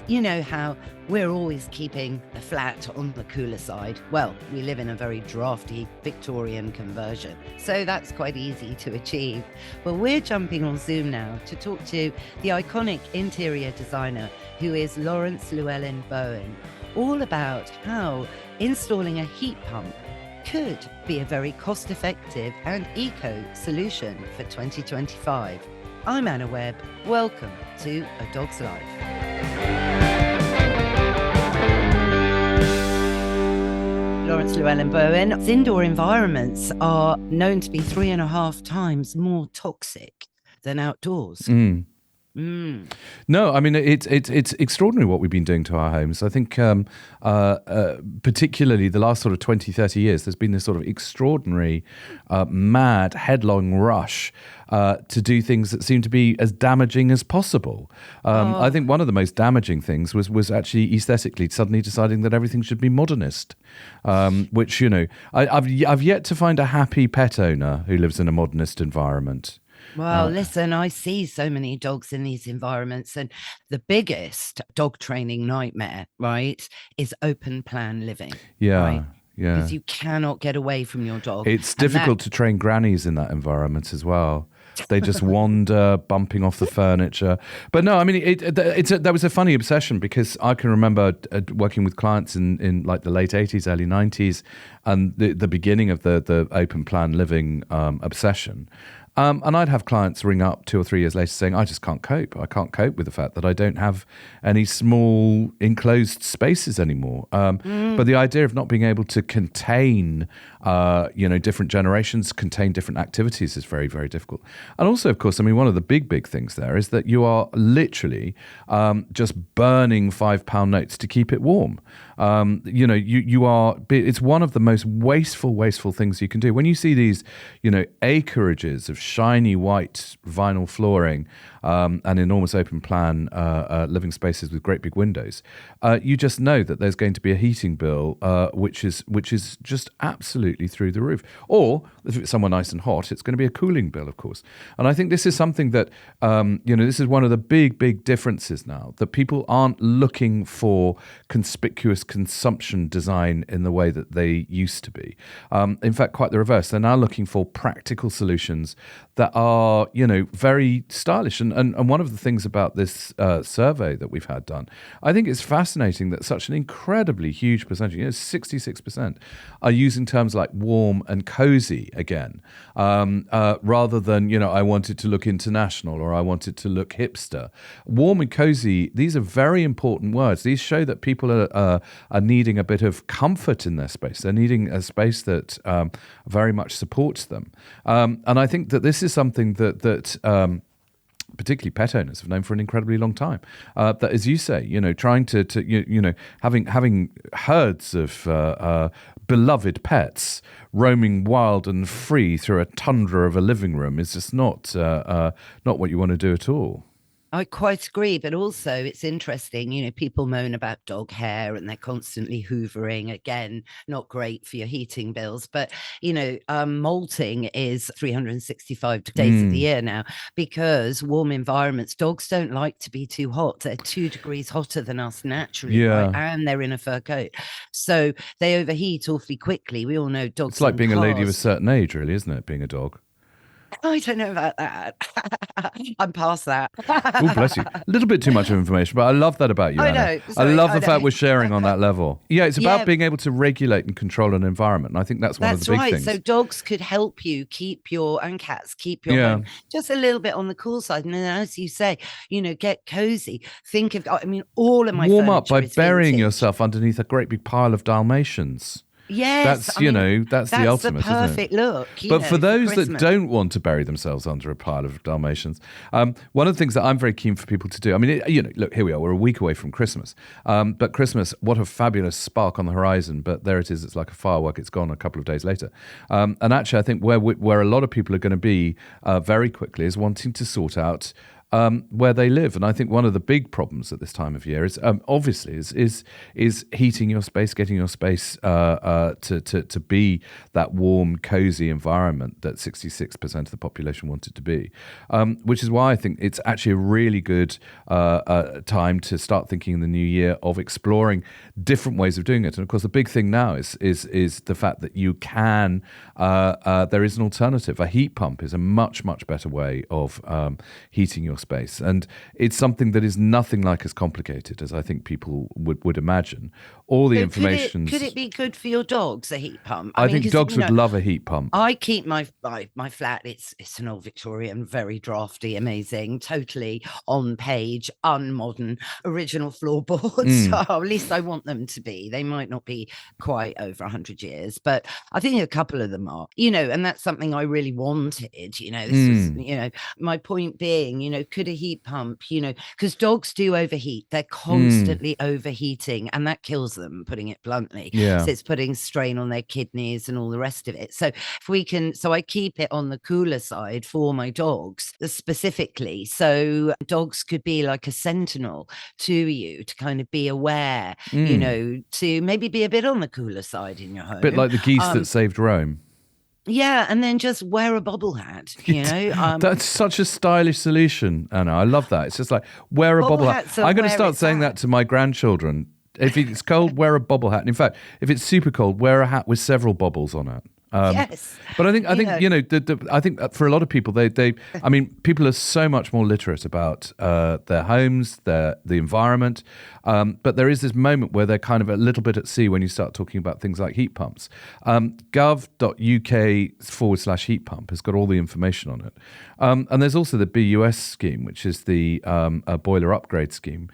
You know how we're always keeping the flat on the cooler side? Well, we live in a very drafty Victorian conversion, so that's quite easy to achieve. But we're jumping on Zoom now to talk to the iconic interior designer who is Laurence Llewelyn-Bowen, all about how installing a heat pump could be a very cost-effective and eco solution for 2025. I'm Anna Webb. Welcome to A Dog's Life. Laurence Llewelyn-Bowen, indoor environments are known to be 3.5 times more toxic than outdoors. No, I mean, it's extraordinary what we've been doing to our homes. I think particularly the last sort of 20, 30 years, there's been this sort of extraordinary, mad, headlong rush to do things that seem to be as damaging as possible. I think one of the most damaging things was actually aesthetically suddenly deciding that everything should be modernist, which, you know, I've yet to find a happy pet owner who lives in a modernist environment. Well, listen, I see so many dogs in these environments, and the biggest dog training nightmare, right, is open plan living. Yeah. Right? Yeah. Because you cannot get away from your dog. It's difficult to train grannies in that environment as well. They just wander, bumping off the furniture. But no, I mean, that was a funny obsession, because I can remember working with clients in like the late 80s, early 90s, and the beginning of the open plan living obsession. And I'd have clients ring up 2 or 3 years later saying, I just can't cope. I can't cope with the fact that I don't have any small enclosed spaces anymore. But the idea of not being able to contain, different generations, contain different activities is very, very difficult. And also, of course, I mean, one of the big things there is that you are literally just burning £5 notes to keep it warm. It's one of the most wasteful things you can do. When you see these, acreages of shiny white vinyl flooring and enormous open plan living spaces with great big windows, you just know that there's going to be a heating bill which is just absolutely through the roof. Or if it's somewhere nice and hot, it's going to be a cooling bill, of course. And I think this is something that this is one of the big differences now, that people aren't looking for conspicuous consumption design in the way that they used to be. In fact, quite the reverse. They're now looking for practical solutions that are, very stylish. And one of the things about this survey that we've had done, I think it's fascinating that such an incredibly huge percentage, 66%, are using terms like warm and cozy again, rather than, I want it to look international or I want it to look hipster. Warm and cozy, these are very important words. These show that people are needing a bit of comfort in their space. They're needing a space that very much supports them. And I think that this is something that particularly pet owners have known for an incredibly long time. That, as you say, trying to having herds of beloved pets roaming wild and free through a tundra of a living room is just not what you want to do at all. I quite agree, but also it's interesting, people moan about dog hair and they're constantly hoovering. Again, not great for your heating bills, but, molting is 365 days of the year now, because warm environments, dogs don't like to be too hot. They're 2 degrees hotter than us naturally, right? And they're in a fur coat. So they overheat awfully quickly. We all know dogs. It's like being a lady of a certain age, really, isn't it, being a dog? I don't know about that. I'm past that. Oh, bless you. A little bit too much information, but I love that about you, Anna. I know. Sorry, I love the fact we're sharing on that level. Yeah, it's about being able to regulate and control an environment. And I think that's one of the big things. So dogs could help you and cats keep your home just a little bit on the cool side. And then, as you say, get cozy. Think of, all of my warm up by burying vintage. yourself underneath a great big pile of Dalmatians. Yes, that's the ultimate, the perfect isn't it? look. But for those that don't want to bury themselves under a pile of Dalmatians, one of the things that I'm very keen for people to do, look, here we are, we're a week away from Christmas. But Christmas, what a fabulous spark on the horizon, but there it is, it's like a firework, it's gone a couple of days later. And actually, I think where a lot of people are going to be very quickly is wanting to sort out where they live. And I think one of the big problems at this time of year is obviously is heating your space, getting your space to be that warm, cozy environment that 66% of the population want it to be. Which is why I think it's actually a really good time to start thinking in the new year of exploring different ways of doing it. And of course, the big thing now is the fact that you can. There is an alternative. A heat pump is a much better way of heating your space, and it's something that is nothing like as complicated as I think people would imagine. All the information. Could it be good for your dogs, a heat pump? I think dogs would love a heat pump. I keep my flat. It's an old Victorian, very drafty, amazing, totally on page, unmodern, original floorboards. So at least I want them to be. They might not be quite over 100 years, but I think a couple of them are. And that's something I really wanted. This was, my point being, could a heat pump, because dogs do overheat. They're constantly overheating, and that kills them, putting it bluntly. Yeah. So it's putting strain on their kidneys and all the rest of it. So if we can, so I keep it on the cooler side for my dogs specifically. So dogs could be like a sentinel to you, to kind of be aware, to maybe be a bit on the cooler side in your home. A bit like the geese that saved Rome. Yeah, and then just wear a bobble hat, That's such a stylish solution, Anna. I love that. It's just like, wear a bobble hat. I'm going to start saying that to my grandchildren. If it's cold, wear a bobble hat. And in fact, if it's super cold, wear a hat with several bobbles on it. Yes, but I think I think for a lot of people, people are so much more literate about their homes, the environment. But there is this moment where they're kind of a little bit at sea when you start talking about things like heat pumps. Gov.uk/heat pump has got all the information on it. And there's also the BUS scheme, which is the boiler upgrade scheme.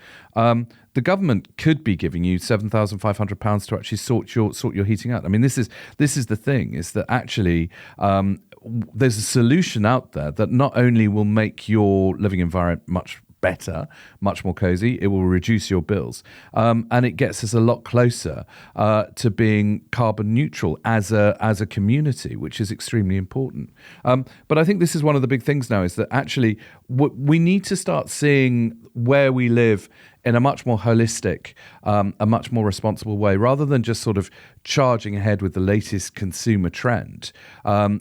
The government could be giving you £7,500 to actually sort your heating out. I mean, this is the thing, is that actually there's a solution out there that not only will make your living environment much better, much more cozy, it will reduce your bills, and it gets us a lot closer to being carbon neutral as a community, which is extremely important. But I think this is one of the big things now, is that actually we need to start seeing where we live in a much more holistic, a much more responsible way, rather than just sort of charging ahead with the latest consumer trend.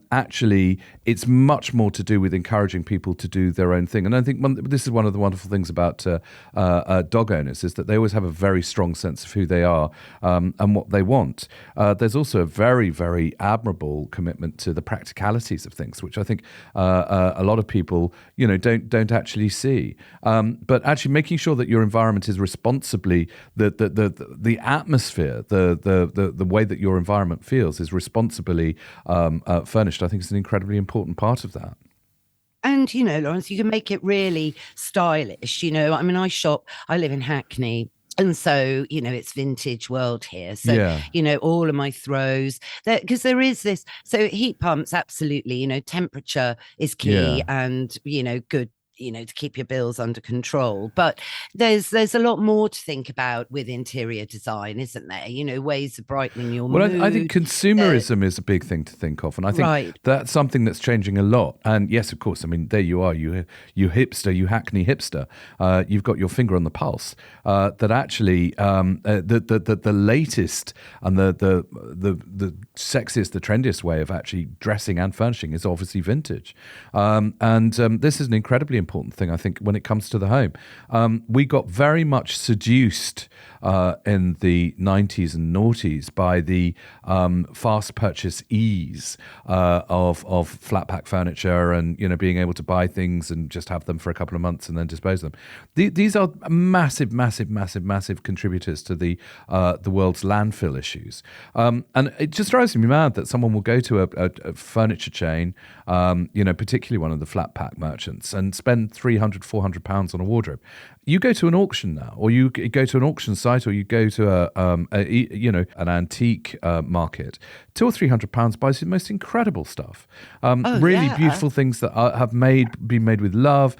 Actually, it's much more to do with encouraging people to do their own thing. And I think this is one of the wonderful things about dog owners, is that they always have a very strong sense of who they are and what they want. There's also a very, very admirable commitment to the practicalities of things, which I think a lot of people, don't actually see. But actually making sure that your environment is responsibly, the atmosphere, the way that your environment feels is responsibly furnished, I think is an incredibly important part of that. And, Laurence, you can make it really stylish. I live in Hackney. And so, it's vintage world here. So, all of my throws, because there is this. So heat pumps, absolutely, temperature is key, and, good, to keep your bills under control. But there's a lot more to think about with interior design, isn't there? Ways of brightening your mood. Well, I think consumerism is a big thing to think of. And I think that's something that's changing a lot. And yes, of course, I mean, there you are, you hipster, you Hackney hipster. You've got your finger on the pulse. That actually, the latest and the sexiest, the trendiest way of actually dressing and furnishing is obviously vintage. And this is an incredibly important thing, I think, when it comes to the home. We got very much seduced in the 90s and noughties by the fast purchase ease of flat pack furniture, and being able to buy things and just have them for a couple of months and then dispose of them. These are massive contributors to the world's landfill issues. And it just drives me mad that someone will go to a furniture chain, particularly one of the flat pack merchants, and spend £300-400 on a wardrobe. You go to an auction now, or you go to an auction site, or you go to an antique market. £200 or £300 buys the most incredible stuff. Beautiful things that have been made with love,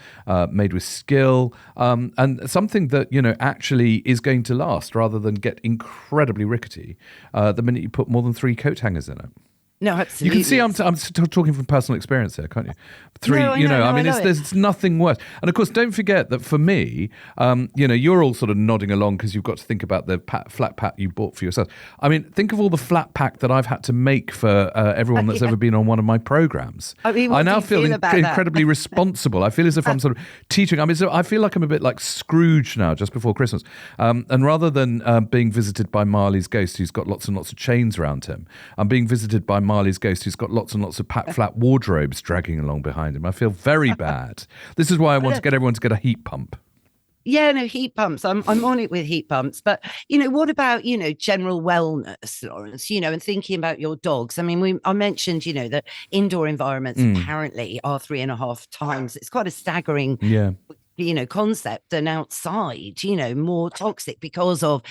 made with skill, and something that actually is going to last, rather than get incredibly rickety the minute you put more than 3 coat hangers in it. No, You can absolutely. see I'm still talking from personal experience here, can't you? No, I know, I mean, I love there's nothing worse. And of course, don't forget that for me, you're all sort of nodding along because you've got to think about the flat pack you bought for yourself. I mean, think of all the flat pack that I've had to make for everyone that's ever been on one of my programs. I mean, what I do now you feel about that? incredibly responsible. I feel as if I'm sort of teaching. I mean, so I feel like I'm a bit like Scrooge now, just before Christmas. And rather than being visited by Marley's ghost, who's got lots and lots of chains around him, I'm being visited by Marley's ghost, who's got lots and lots of flat wardrobes dragging along behind him. I feel very bad. This is why I want to get everyone to get a heat pump. Yeah, no, heat pumps. I'm on it with heat pumps. But, what about, general wellness, Laurence, and thinking about your dogs? I mean, I mentioned, that indoor environments apparently are 3.5 times. It's quite a staggering, Yeah. Concept than outside, more toxic because of,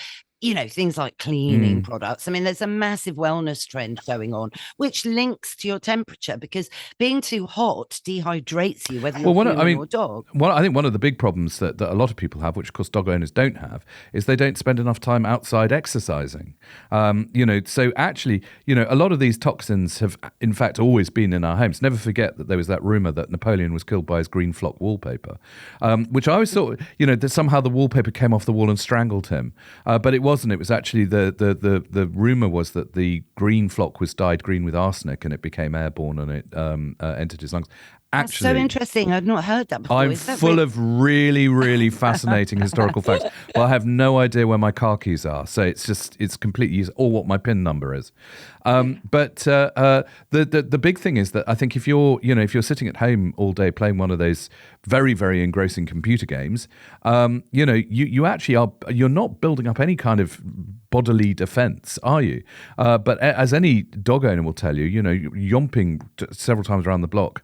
things like cleaning products. I mean, there's a massive wellness trend going on, which links to your temperature because being too hot dehydrates you, whether you're human or dog. I think one of the big problems that a lot of people have, which of course dog owners don't have, is they don't spend enough time outside exercising. So actually, a lot of these toxins have in fact always been in our homes. Never forget that there was that rumor that Napoleon was killed by his green flock wallpaper, which I always thought, that somehow the wallpaper came off the wall and strangled him. But it wasn't. It was actually the rumor was that the green flock was dyed green with arsenic and it became airborne and it entered his lungs. Actually, that's so interesting. I've not heard that before. I'm full of really, really fascinating historical facts. Well, I have no idea where my car keys are, so it's completely useless, or what my PIN number is. But the big thing is that I think if you're sitting at home all day playing one of those very, very engrossing computer games, you actually you're not building up any kind of bodily defense, are you? But as any dog owner will tell you, yomping several times around the block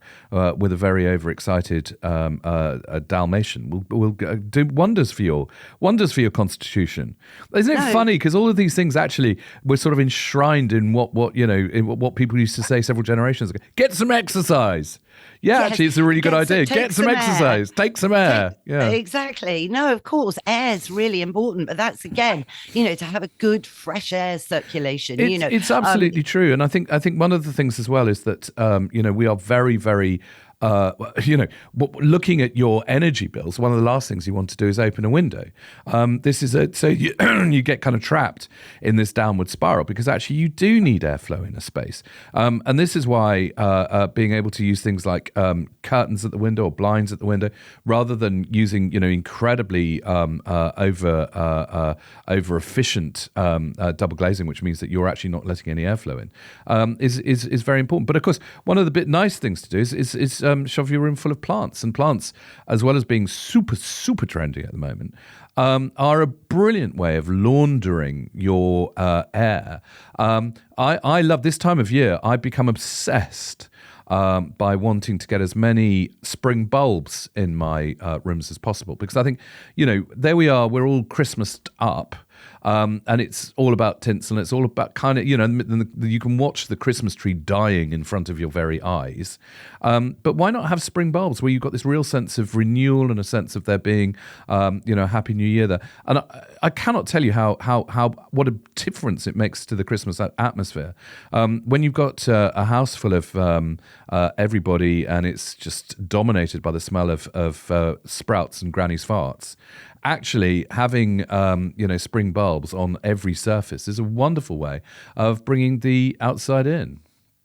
with a very overexcited Dalmatian will do wonders for your constitution. Isn't it funny? Because all of these things actually were sort of enshrined in what people used to say several generations ago. Get some exercise. Yeah, yes. Actually, it's a really good idea. Get some exercise. Take some air. Yeah, exactly. No, of course, air is really important. But that's again, to have a good fresh air circulation. It's absolutely true. And I think one of the things as well is that we are very, very. Looking at your energy bills, one of the last things you want to do is open a window. So you get kind of trapped in this downward spiral because actually you do need airflow in a space. And this is why being able to use things like curtains at the window or blinds at the window, rather than using incredibly over efficient double glazing, which means that you're actually not letting any airflow in, is very important. But of course, one of the nice things to do is shove your room full of plants. And plants, as well as being super, super trendy at the moment, are a brilliant way of laundering your air. I love this time of year. I've become obsessed by wanting to get as many spring bulbs in my rooms as possible, because I think, there we are, we're all Christmased up. And it's all about tinsel, and it's all about kind of, you can watch the Christmas tree dying in front of your very eyes. But why not have spring bulbs where you've got this real sense of renewal and a sense of there being, a Happy New Year there. And I cannot tell you what a difference it makes to the Christmas atmosphere. When you've got a house full of everybody and it's just dominated by the smell of sprouts and granny's farts, actually having spring bulbs on every surface is a wonderful way of bringing the outside in.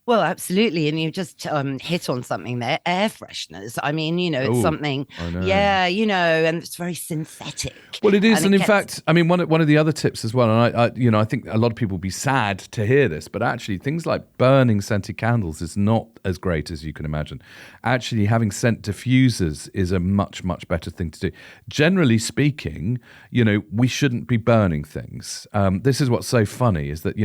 Well, absolutely. And you just hit on something there, air fresheners. I mean, it's something, yeah, and it's very synthetic. Well, it is. And in fact, I mean, one of the other tips as well, and I think a lot of people will be sad to hear this, but actually things like burning scented candles is not as great as you can imagine. Actually, having scent diffusers is a much, much better thing to do. Generally speaking, we shouldn't be burning things. This is what's so funny is that,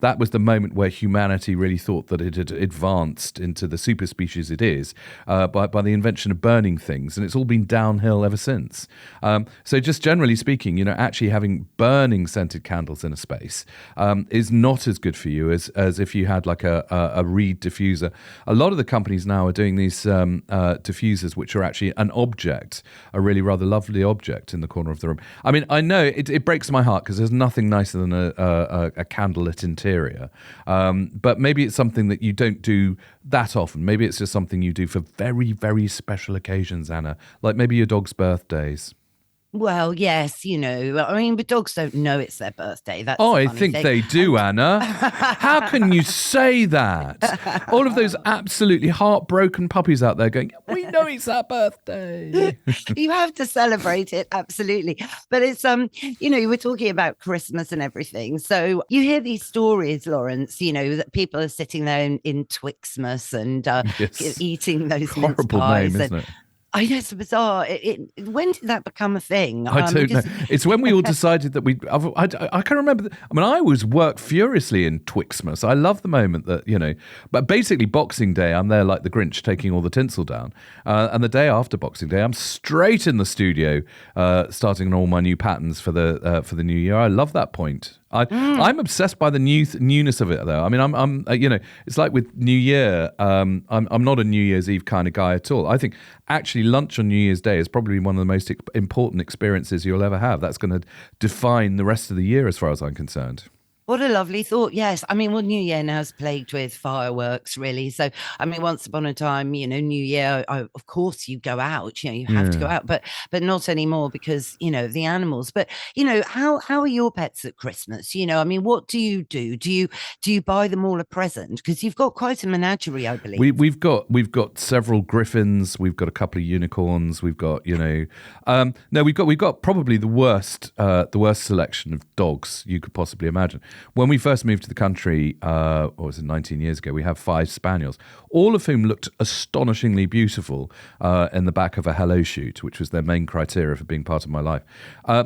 that was the moment where humanity really thought that it had advanced into the super species it is by the invention of burning things, and it's all been downhill ever since. So just generally speaking, actually having burning scented candles in a space is not as good for you as if you had like a reed diffuser. A lot of the companies now are doing these diffusers which are actually an object, a really rather lovely object in the corner of the room. I mean, I know it breaks my heart because there's nothing nicer than a candlelit interior, but maybe it's something that that you don't do that often. Maybe it's just something you do for very, very special occasions, Anna, like maybe your dog's birthdays. Well, yes, but dogs don't know it's their birthday. That's Oh, the I funny think thing. they do, Anna. How can you say that? All of those absolutely heartbroken puppies out there going, we know it's our birthday. You have to celebrate it, absolutely. But it's you were talking about Christmas and everything. So you hear these stories, Laurence, that people are sitting there in Twixmas and Yes. eating those mince Horrible pies. name, isn't it? I know, it's bizarre. When did that become a thing? I don't know. It's when we all decided that I can't remember. I always work furiously in Twixmas. I love the moment that, but basically Boxing Day, I'm there like the Grinch taking all the tinsel down. And the day after Boxing Day, I'm straight in the studio starting on all my new patterns for the new year. I love that point. I'm obsessed by the newness of it, though. I mean, I'm it's like with New Year. I'm not a New Year's Eve kind of guy at all. I think actually lunch on New Year's Day is probably one of the most important experiences you'll ever have. That's going to define the rest of the year, as far as I'm concerned. What a lovely thought. Yes. I mean, well, New Year now is plagued with fireworks, really. So, I mean, once upon a time, New Year, of course you go out, you have to go out, but not anymore because, the animals. But, how are your pets at Christmas? I mean, what do you do? Do you buy them all a present? Because you've got quite a menagerie, I believe. We've got several griffins. We've got a couple of unicorns. We've got, no, we've got probably the worst selection of dogs you could possibly imagine. When we first moved to the country, what was it, 19 years ago, we have 5 spaniels, all of whom looked astonishingly beautiful in the back of a hello shoot, which was their main criteria for being part of my life.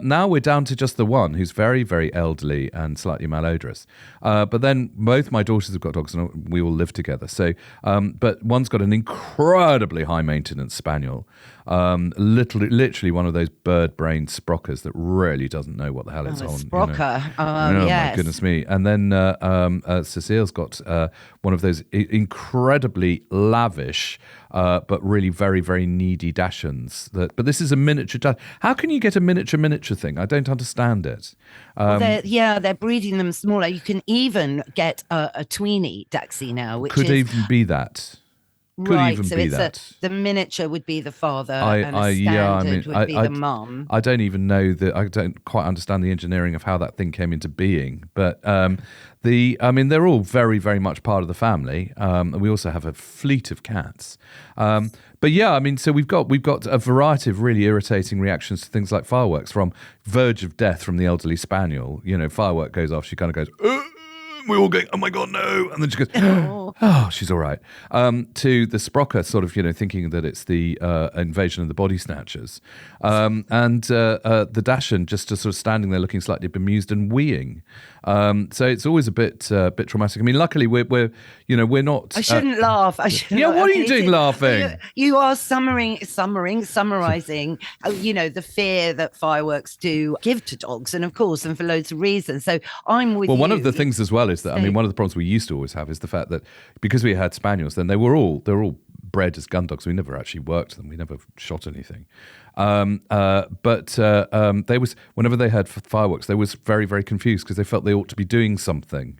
Now we're down to just the one, who's very, very elderly and slightly malodorous. But then both my daughters have got dogs and we all live together. So, but one's got an incredibly high maintenance spaniel. Literally one of those bird-brained sprockers that really doesn't know what the hell it's on. Sprocker, oh yes. My goodness me! And then Cecile's got one of those incredibly lavish, but really very, very needy Dachshunds. But this is a miniature. How can you get a miniature thing? I don't understand it. They're breeding them smaller. You can even get a tweenie Dachshund now, which could even be that. Could even so be it's that. The miniature would be the father and a standard would be the mum. I don't even know that. I don't quite understand the engineering of how that thing came into being. But they're all very, very much part of the family. And we also have a fleet of cats. But yeah, I mean, so we've got a variety of really irritating reactions to things like fireworks, from verge of death from the elderly spaniel. Firework goes off, she kind of goes, we all going, oh my God, no. And then she goes, oh, she's all right. To the Sprocker sort of, thinking that it's the invasion of the body snatchers. And the Dachshund just sort of standing there looking slightly bemused and weeing. So it's always a bit traumatic. I mean, luckily we're not. I shouldn't laugh. I shouldn't. Yeah, what are you doing laughing? You are summarizing, the fear that fireworks do give to dogs, and of course, and for loads of reasons. So I'm with you. Well, one of the things as well is that, one of the problems we used to always have is the fact that because we had spaniels, then they're all bred as gun dogs. We never actually worked them. We never shot anything. But they was, whenever they had fireworks, they was very, very confused because they felt they ought to be doing something.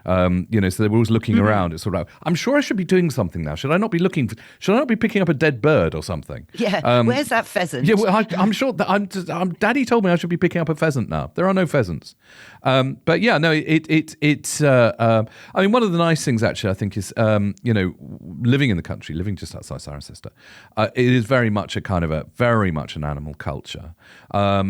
So they were always looking around. It's sort of like, I'm sure I should be doing something now. Should I not be picking up a dead bird or something? Yeah. Where's that pheasant? Yeah, well, I'm sure that Daddy told me I should be picking up a pheasant now. There are no pheasants. But yeah, no, it's. One of the nice things actually, I think, is living in the country, living just outside Cirencester. It is very much an animal culture. There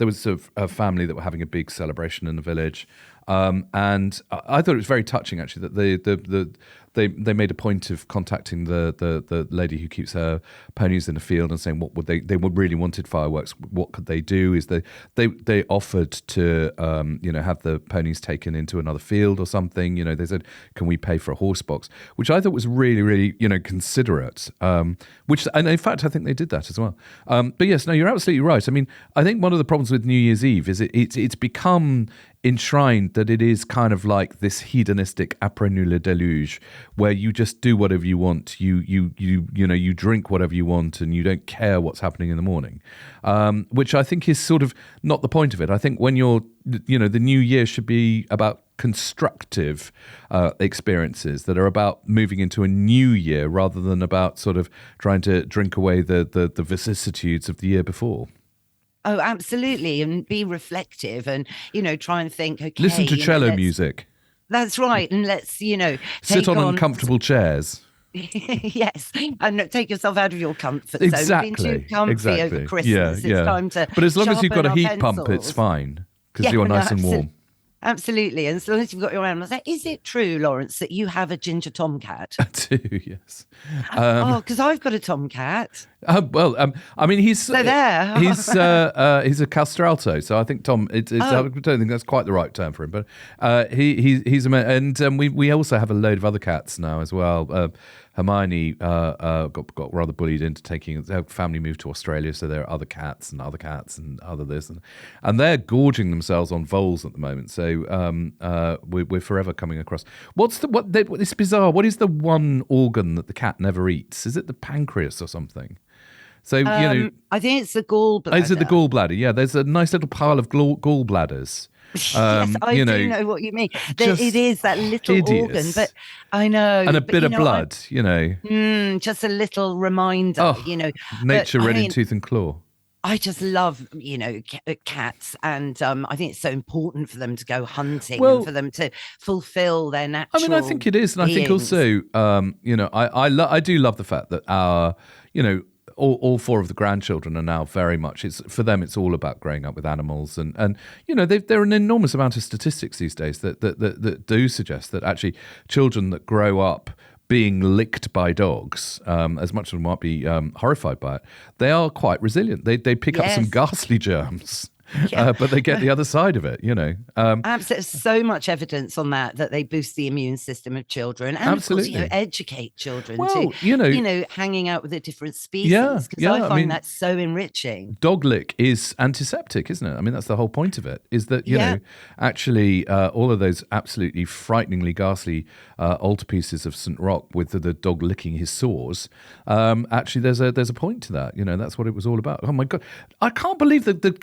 was a family that were having a big celebration in the village. And I thought it was very touching, actually, that they made a point of contacting the lady who keeps her ponies in the field and saying what would they really wanted fireworks. What could they do? Is they offered to have the ponies taken into another field or something. They said, can we pay for a horse box? Which I thought was really, really considerate. And in fact I think they did that as well. But yes, no, you're absolutely right. I mean, I think one of the problems with New Year's Eve is it's become enshrined that it is kind of like this hedonistic après le déluge, where you just do whatever you want, you drink whatever you want, and you don't care what's happening in the morning, which I think is sort of not the point of it. I think when the new year should be about constructive experiences that are about moving into a new year rather than about sort of trying to drink away the vicissitudes of the year before. Oh, absolutely. And be reflective and, try and think, okay. Listen to cello music. That's right. And let's, sit on uncomfortable chairs. Yes, and take yourself out of your comfort zone. Exactly. You've been too comfy over Christmas. It's time to. But as long as you've got a heat pencils. pump, it's fine because you're nice and warm. Absolutely, and as long as you've got your animals. Is it true, Laurence, that you have a ginger tomcat? I do, yes. Because I've got a tomcat. I mean, he's so there. He's a castralto, so I think Tom. I don't think that's quite the right term for him, but he's and we also have a load of other cats now as well. Hermione got rather bullied into taking her family moved to Australia, so there are other cats and other this and they're gorging themselves on voles at the moment. So we're forever coming across. It's bizarre. What is the one organ that the cat never eats? Is it the pancreas or something? So I think it's the gallbladder. Is it the gallbladder? Yeah, there's a nice little pile of gallbladders. Yes, I do know what you mean. It is that little organ, but I know. And a bit of blood, just a little reminder, Nature red in tooth and claw. I just love, cats, and I think it's so important for them to go hunting and for them to fulfill their natural. I mean, I think it is, and beings. I think also, I do love the fact that our, all four of the grandchildren are now very much. For them, it's all about growing up with animals, and there are an enormous amount of statistics these days that do suggest that actually children that grow up being licked by dogs, as much as they might be horrified by it, they are quite resilient. They pick up some ghastly germs. But they get the other side of it, Absolutely, so much evidence on that they boost the immune system of children, and absolutely. Of course, educate children to, hanging out with a different species. Because I find that so enriching. Dog lick is antiseptic, isn't it? I mean, that's the whole point of it. Is that actually all of those absolutely frighteningly ghastly altarpieces of St. Roch with the dog licking his sores. Actually, there's a point to that. That's what it was all about. Oh my God, I can't believe that the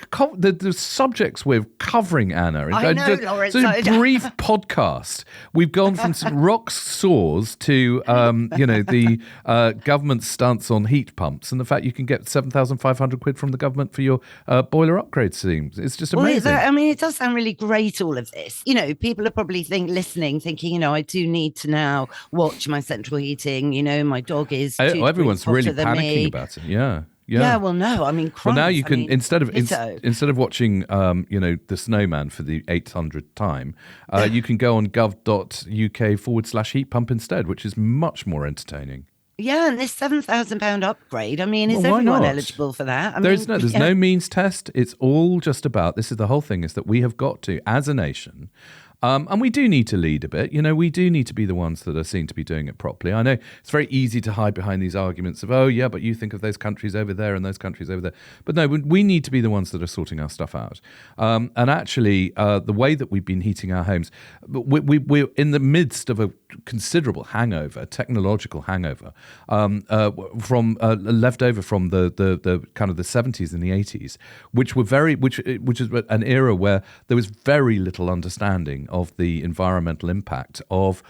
subjects we're covering, Anna. I know, Laurence. It's a brief podcast. We've gone from St. Roch's sores to, the government stance on heat pumps and the fact you can get 7,500 quid from the government for your boiler upgrade schemes. It's just amazing. It does sound really great, all of this. People are probably thinking, I do need to now watch my central heating. My dog is everyone's really panicking about it. Yeah. Yeah, well, no, I mean, well, now you can instead of watching, the Snowman for the 800th time, you can go on gov.uk/heat pump instead, which is much more entertaining. Yeah, and this £7,000 upgrade. I mean, is everyone eligible for that? There's no means test. It's all just about. This is the whole thing: is that we have got to, as a nation. And we do need to lead a bit. We do need to be the ones that are seen to be doing it properly. I know it's very easy to hide behind these arguments of, but you think of those countries over there and those countries over there. But no, we need to be the ones that are sorting our stuff out. And actually, the way that we've been heating our homes, we're in the midst of a considerable hangover, technological hangover, from left over from the kind of the 70s and the 80s, which is an era where there was very little understanding of the environmental impact of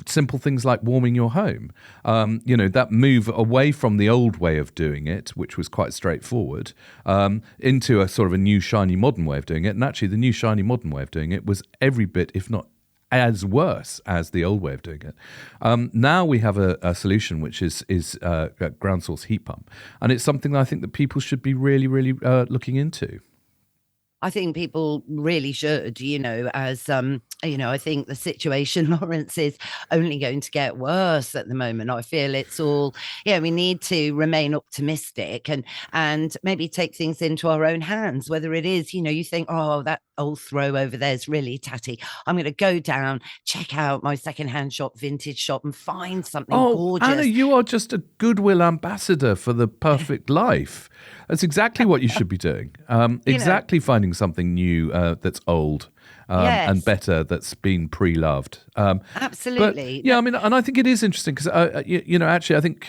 simple things like warming your home. That move away from the old way of doing it, which was quite straightforward, into a sort of a new shiny modern way of doing it. And actually the new shiny modern way of doing it was every bit, if not as worse as the old way of doing it. Now we have a solution which is a ground source heat pump. And it's something that I think that people should be really, really looking into. I think people really should, as, I think the situation, Laurence, is only going to get worse at the moment. I feel it's all, we need to remain optimistic and maybe take things into our own hands, whether it is, you think, that old throw over there is really tatty. I'm going to go down, check out my secondhand shop, vintage shop, and find something gorgeous. Anna, you are just a goodwill ambassador for the perfect life. That's exactly what you should be doing. Exactly finding something new that's old and better, that's been pre-loved. Absolutely. But, and I think it is interesting because, actually, I think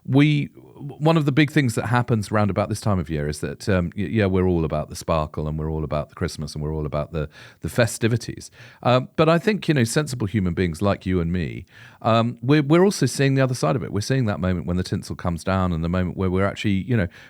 we one of the big things that happens around about this time of year is that, we're all about the sparkle and we're all about the Christmas and we're all about the festivities. But I think, sensible human beings like you and me, we're also seeing the other side of it. We're seeing that moment when the tinsel comes down and the moment where we're actually,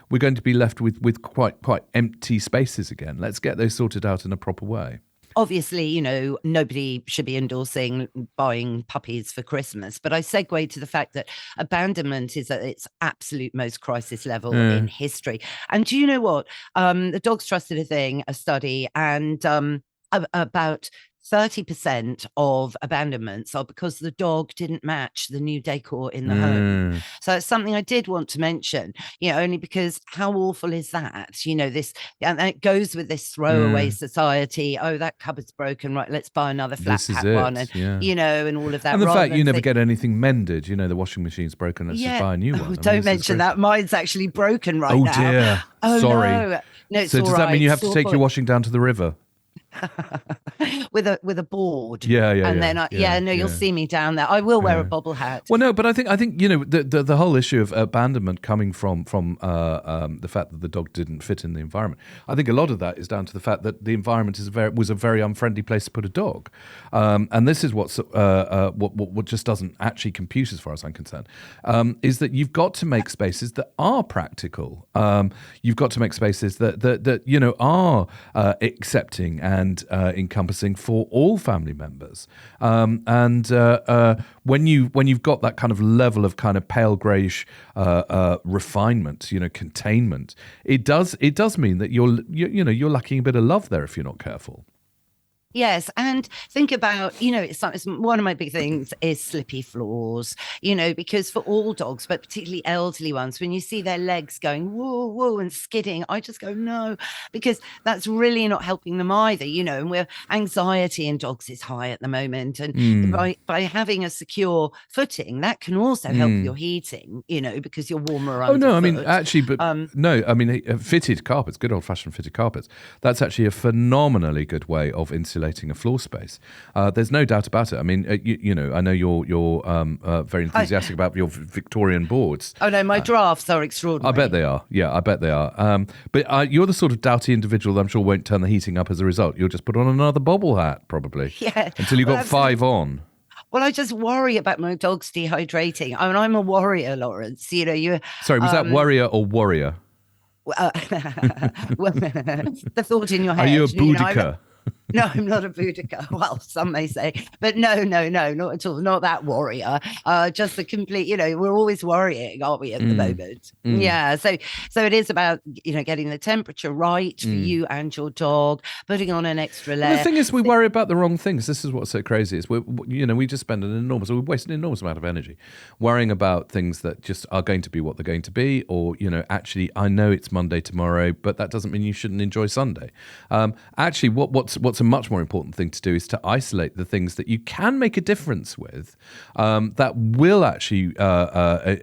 we're going to be left with quite empty spaces again. Let's get those sorted out in a proper way. Obviously, nobody should be endorsing buying puppies for Christmas, but I segue to the fact that abandonment is at its absolute most crisis level in history. And do you know what? The Dogs Trust did a study, and about 30% of abandonments are because the dog didn't match the new decor in the home. So it's something I did want to mention, only because how awful is that? This, and it goes with this throwaway society. Oh, that cupboard's broken. Right, let's buy another flat pack one. And, and all of that. And the fact you never get anything mended, the washing machine's broken. Let's just buy a new one. Don't mention that. Mine's actually broken right now. Oh, dear. Oh, sorry. No, so does that mean you have to take your washing down to the river? with a board, and then you'll see me down there. I will wear a bobble hat. Well, no, but I think the whole issue of abandonment coming from the fact that the dog didn't fit in the environment. I think a lot of that is down to the fact that the environment was a very unfriendly place to put a dog, and this is what just doesn't actually compute as far as I'm concerned. Is that you've got to make spaces that are practical. You've got to make spaces that are accepting and encompassing for all family members. When you've got that kind of level of kind of pale greyish refinement, containment, it does mean that you're lacking a bit of love there if you're not careful. Yes, and think about, it's one of my big things is slippy floors, because for all dogs, but particularly elderly ones, when you see their legs going whoa, whoa, and skidding, I just go, no, because that's really not helping them either, and anxiety in dogs is high at the moment. And by having a secure footing, that can also help your heating, because you're warmer underfoot. Oh, no, I mean, actually, but no, I mean, fitted carpets, good old-fashioned fitted carpets, that's actually a phenomenally good way of insulating a floor space. There's no doubt about it. I mean, I know you're very enthusiastic about your Victorian boards. Oh no, my drafts are extraordinary. I bet they are. Yeah, I bet they are. But you're the sort of doughty individual that I'm sure won't turn the heating up as a result. You'll just put on another bobble hat, probably. Yeah. Until you've got 5 on. Well, I just worry about my dogs dehydrating. I mean, I'm a warrior, Laurence. Sorry, was that worrier or warrior? The thought in your head. Are you a Boudica? No, I'm not a Boudica. Well, some may say, but no, not at all. Not that warrior. Just the complete, we're always worrying, aren't we, at the moment? Yeah. So it is about, getting the temperature right for you and your dog, putting on an extra layer. Well, the thing is, we worry about the wrong things. This is what's so crazy is we just spend we waste an enormous amount of energy worrying about things that just are going to be what they're going to be, or, actually, I know it's Monday tomorrow, but that doesn't mean you shouldn't enjoy Sunday. Actually, what's a much more important thing to do is to isolate the things that you can make a difference with, that will actually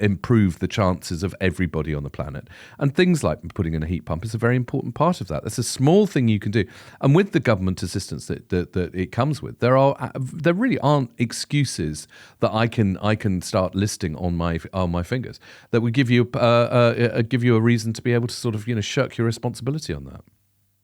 improve the chances of everybody on the planet. And things like putting in a heat pump is a very important part of that. That's a small thing you can do. And with the government assistance that it comes with, there really aren't excuses that I can start listing on my fingers that would give you a reason to be able to sort of shirk your responsibility on that.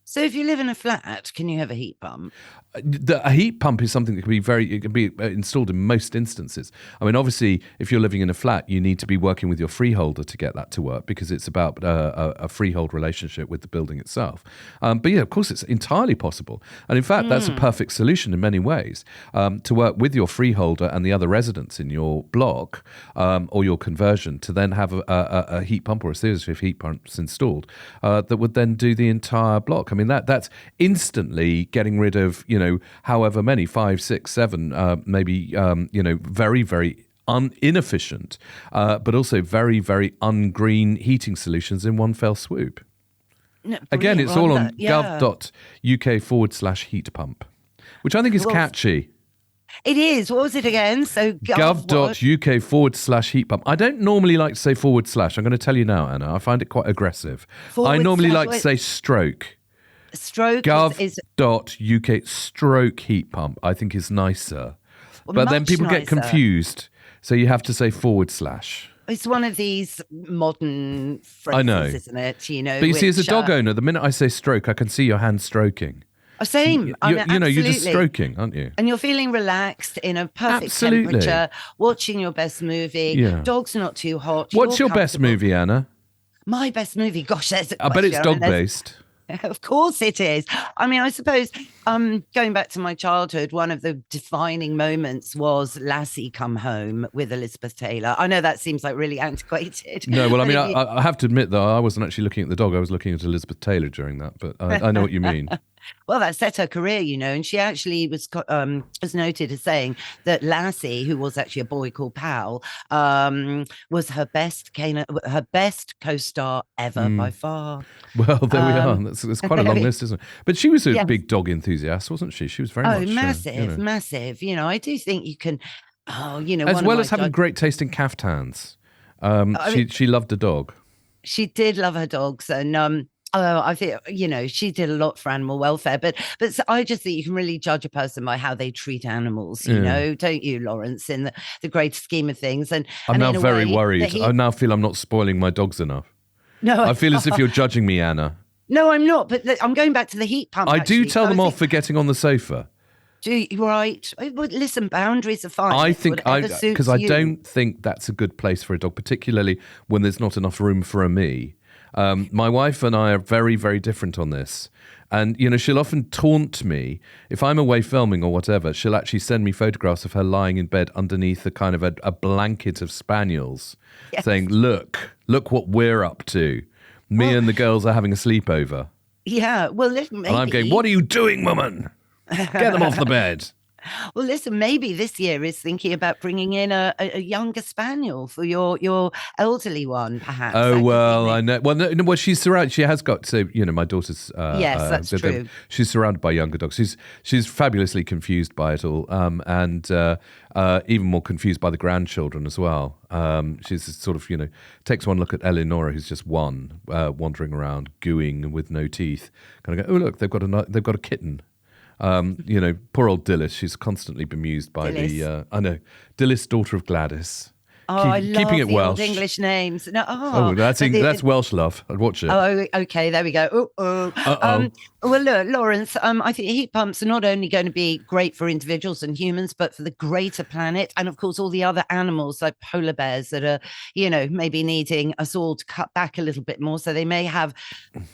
So if you live in a flat, can you have a heat pump? A heat pump is something that can be installed in most instances. I mean, obviously, if you're living in a flat, you need to be working with your freeholder to get that to work because it's about a freehold relationship with the building itself. But yeah, of course, it's entirely possible. And in fact, that's a perfect solution in many ways, to work with your freeholder and the other residents in your block or your conversion to then have a heat pump or a series of heat pumps installed that would then do the entire block. I mean, that's instantly getting rid of, however many, 5, 6, 7, maybe, very, very inefficient, but also very, very ungreen heating solutions in one fell swoop. No, again, it's all on gov.uk/heat pump, which I think is catchy. It is. What was it again? So gov.uk/heat pump. I don't normally like to say /. I'm going to tell you now, Anna. I find it quite aggressive. I normally like to say stroke. Stroke gov.uk stroke heat pump, I think is nicer. But then people get confused. So you have to say /. It's one of these modern I know. phrases, isn't it? You know, But you see, as a which, dog owner, the minute I say stroke, I can see your hand stroking. same. I mean, You know, you're just absolutely. stroking, aren't you? And you're feeling relaxed in a perfect Absolutely. temperature, watching your best movie. Yeah. Dog's not too hot. What's you're your best comfortable. movie, Anna? My best movie? Gosh, there's a I bet it's question. dog-based. Of course it is. I mean, I suppose going back to my childhood, one of the defining moments was Lassie Come Home with Elizabeth Taylor. I know that seems like really antiquated. No, well, I mean, but I have to admit, though, I wasn't actually looking at the dog. I was looking at Elizabeth Taylor during that, but I know what you mean. well, that set her career, you know, and she actually was noted as saying that Lassie, who was actually a boy called Pal, was her best co-star ever by far. Well, there we are. That's quite a long list, isn't it? But she was a Yeah. big dog enthusiast, wasn't she? She was very much massive, you know. massive. You know, I do think you can. You know, As one of well my as having great taste in caftans. She loved a dog. she did love her dogs, and I think, you know, she did a lot for animal welfare, but I just think you can really judge a person by how they treat animals, you know, don't you, Laurence, in the greater scheme of things. And I'm now in a very way worried. I now feel I'm not spoiling my dogs enough. No, I feel as if you're judging me, Anna. No, I'm not. But I'm going back to the heat pump. I do actually. tell them off for getting on the sofa. Do you, right? Well, listen, boundaries are fine. I think because I you. don't think that's a good place for a dog, particularly when there's not enough room for a me. My wife and I are very, very different on this. And, you know, she'll often taunt me. If I'm away filming or whatever, she'll actually send me photographs of her lying in bed underneath a kind of a blanket of spaniels, saying, look what we're up to. Me and the girls are having a sleepover. Yeah, well, listen, maybe. And I'm going, what are you doing, woman? Get them off the bed. Well, listen, maybe this year is thinking about bringing in a younger spaniel for your elderly one, perhaps. Oh, well, I know. Well, no, well, she's surrounded. She has got, so, you know, my daughter's. Yes, that's true. She's surrounded by younger dogs. She's fabulously confused by it all, and even more confused by the grandchildren as well. She's sort of, you know, takes one look at Eleonora, who's just one, wandering around, gooing with no teeth. Kind of go, oh, look, they've got a kitten. You know, poor old Dillis. She's constantly bemused by Dillis. I know, Dillis, daughter of Gladys. I love keeping it the Welsh. old English names. No, that's Welsh love. I'd watch it. Oh, okay, there we go. Well, look, Laurence, I think heat pumps are not only going to be great for individuals and humans, but for the greater planet, and of course all the other animals like polar bears that are, you know, maybe needing us all to cut back a little bit more, so they may have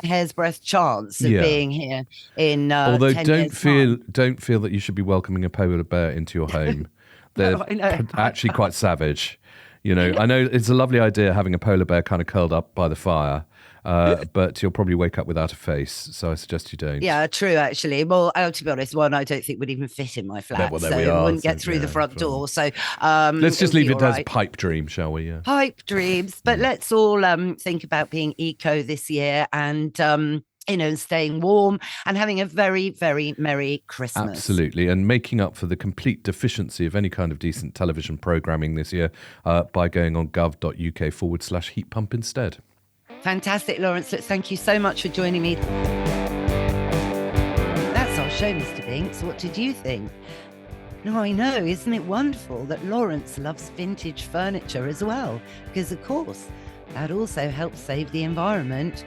a hair's breadth chance of being here in. Although 10 don't years' don't feel that you should be welcoming a polar bear into your home. They're actually quite savage. You know, I know it's a lovely idea having a polar bear kind of curled up by the fire, but you'll probably wake up without a face, so I suggest you don't. Yeah, true, actually. Well, to be honest, one I don't think would even fit in my flat, Well, so we it are, wouldn't get through the front door. So let's just leave it as right. pipe dream, shall we? Yeah. Pipe dreams. But let's all think about being eco this year and you know, staying warm and having a very, very Merry Christmas. Absolutely. And making up for the complete deficiency of any kind of decent television programming this year by going on gov.uk/heat pump instead. Fantastic, Laurence. Thank you so much for joining me. That's our show, Mr. Binks. What did you think? No, I know. Isn't it wonderful that Laurence loves vintage furniture as well? Because, of course, that also helps save the environment.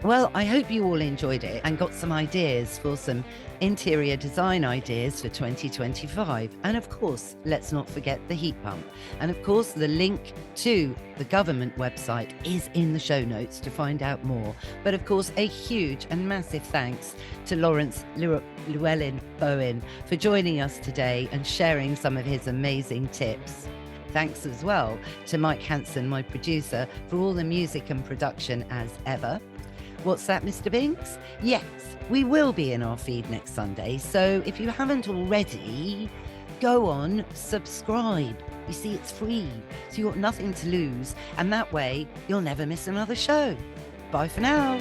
Well, I hope you all enjoyed it and got some ideas for some interior design ideas for 2025. And of course, let's not forget the heat pump. And of course, the link to the government website is in the show notes to find out more. But of course, a huge and massive thanks to Laurence Llewelyn-Bowen for joining us today and sharing some of his amazing tips. Thanks as well to Mike Hansen, my producer, for all the music and production as ever. What's that, Mr. Binks? Yes, we will be in our feed next Sunday. So if you haven't already, go on, subscribe. You see, it's free, so you've got nothing to lose. And that way, you'll never miss another show. Bye for now.